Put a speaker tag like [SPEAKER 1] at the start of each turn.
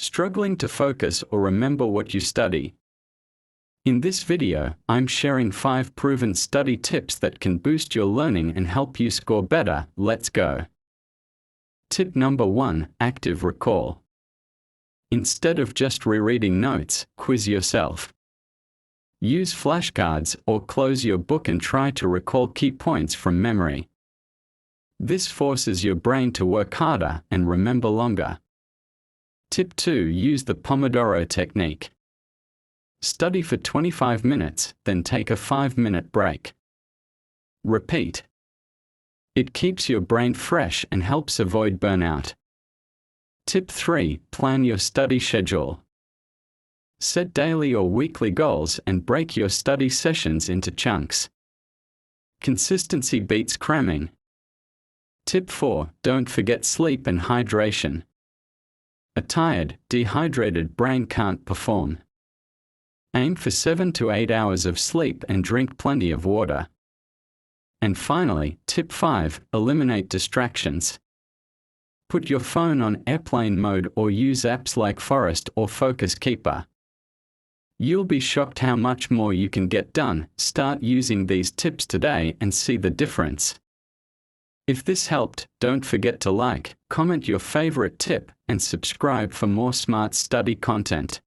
[SPEAKER 1] Struggling to focus or remember what you study? In this video, I'm sharing 5 proven study tips that can boost your learning and help you score better. Let's go. Tip number 1, active recall. Instead of just rereading notes, quiz yourself. Use flashcards or close your book and try to recall key points from memory. This forces your brain to work harder and remember longer. Tip 2, use the Pomodoro technique. Study for 25 minutes, then take a 5-minute break. Repeat. It keeps your brain fresh and helps avoid burnout. Tip 3, plan your study schedule. Set daily or weekly goals and break your study sessions into chunks. Consistency beats cramming. Tip 4, don't forget sleep and hydration. A tired, dehydrated brain can't perform. Aim for 7 to 8 hours of sleep and drink plenty of water. And finally, tip 5, eliminate distractions. Put your phone on airplane mode or use apps like Forest or Focus Keeper. You'll be shocked how much more you can get done. Start using these tips today and see the difference. If this helped, don't forget to like, comment your favorite tip, and subscribe for more smart study content.